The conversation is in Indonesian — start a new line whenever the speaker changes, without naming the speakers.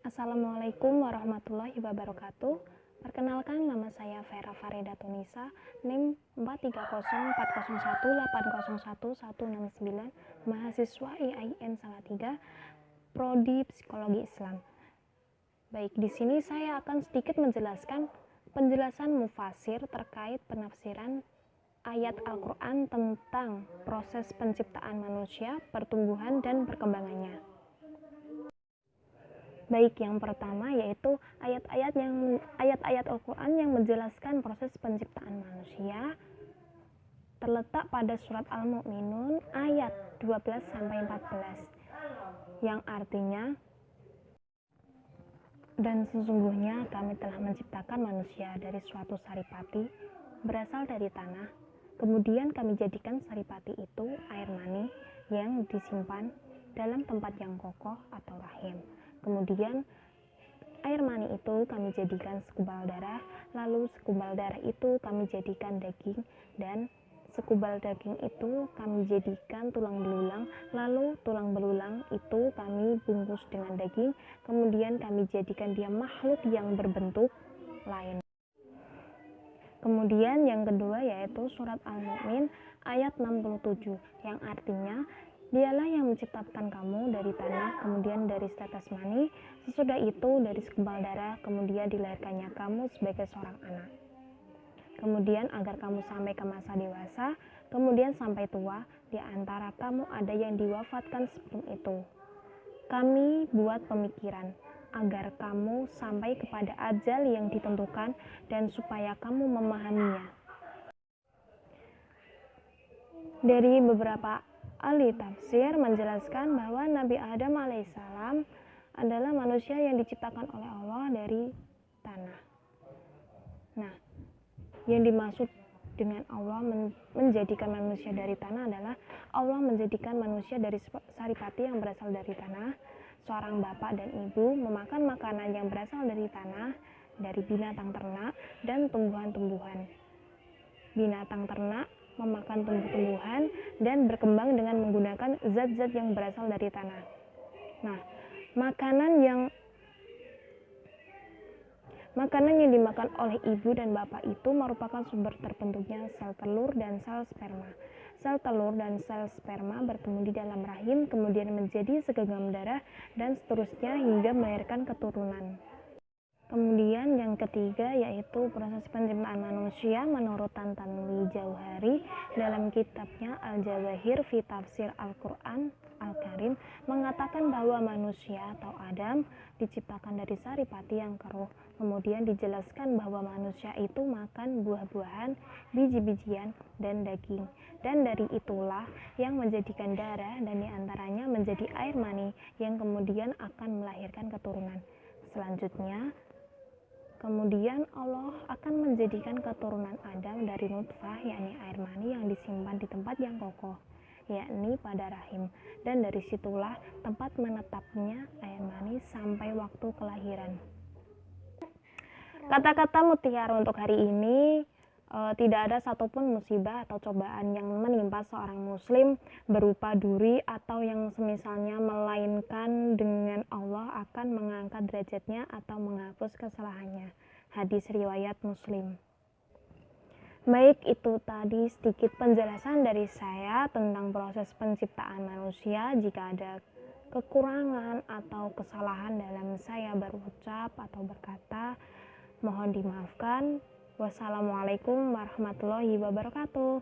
Assalamualaikum warahmatullahi wabarakatuh. Perkenalkan, nama saya Vera Farida Tunisa, NIM 4304018011169, mahasiswa IAIN Salatiga, Prodi Psikologi Islam. Baik, di sini saya akan sedikit menjelaskan penjelasan mufasir terkait penafsiran ayat Al-Quran tentang proses penciptaan manusia, pertumbuhan, dan perkembangannya. Baik, yang pertama yaitu ayat-ayat Al-Quran yang menjelaskan proses penciptaan manusia terletak pada surat Al-Mu'minun ayat 12-14 yang artinya, dan sesungguhnya kami telah menciptakan manusia dari suatu saripati berasal dari tanah, kemudian kami jadikan saripati itu air mani yang disimpan dalam tempat yang kokoh atau rahim. Kemudian air mani itu kami jadikan segumpal darah, lalu segumpal darah itu kami jadikan daging, dan segumpal daging itu kami jadikan tulang belulang, lalu tulang belulang itu kami bungkus dengan daging, kemudian kami jadikan dia makhluk yang berbentuk lain. Kemudian yang kedua yaitu surat Al-Mu'min ayat 67 yang artinya, Dialah yang menciptakan kamu dari tanah, kemudian dari setetes mani, sesudah itu dari segumpal darah, kemudian dilahirkannya kamu sebagai seorang anak. Kemudian agar kamu sampai ke masa dewasa, kemudian sampai tua, di antara kamu ada yang diwafatkan sebelum itu. Kami buat pemikiran, agar kamu sampai kepada ajal yang ditentukan, dan supaya kamu memahaminya. Dari beberapa ahli tafsir menjelaskan bahwa Nabi Adam alaihissalam adalah manusia yang diciptakan oleh Allah dari tanah. Nah, yang dimaksud dengan Allah menjadikan manusia dari tanah adalah Allah menjadikan manusia dari saripati yang berasal dari tanah. Seorang bapak dan ibu memakan makanan yang berasal dari tanah, dari binatang ternak dan tumbuhan-tumbuhan. Binatang ternak memakan tumbuh-tumbuhan dan berkembang dengan menggunakan zat-zat yang berasal dari tanah. Nah, makanan yang dimakan oleh ibu dan bapak itu merupakan sumber terbentuknya sel telur dan sel sperma. Sel telur dan sel sperma bertemu di dalam rahim, kemudian menjadi segenggam darah, dan seterusnya hingga melahirkan keturunan. Kemudian yang ketiga yaitu proses penciptaan manusia menurut Tantanwi Jauhari dalam kitabnya Al-Jawahir fi Tafsir Al-Quran Al-Karim mengatakan bahwa manusia atau Adam diciptakan dari saripati yang keruh. Kemudian dijelaskan bahwa manusia itu makan buah-buahan, biji-bijian, dan daging. Dan dari itulah yang menjadikan darah dan diantaranya menjadi air mani yang kemudian akan melahirkan keturunan. Selanjutnya, kemudian Allah akan menjadikan keturunan Adam dari nutfah, yakni air mani yang disimpan di tempat yang kokoh, yakni pada rahim. Dan dari situlah tempat menetapnya air mani sampai waktu kelahiran. Kata-kata mutiara untuk hari ini, tidak ada satupun musibah atau cobaan yang menimpa seorang muslim berupa duri atau yang semisalnya, melainkan dengan Allah akan mengangkat derajatnya atau menghapus kesalahannya. Hadis riwayat Muslim. Baik, itu tadi sedikit penjelasan dari saya tentang proses penciptaan manusia. Jika ada kekurangan atau kesalahan dalam saya berucap atau berkata, mohon dimaafkan. Wassalamualaikum warahmatullahi wabarakatuh.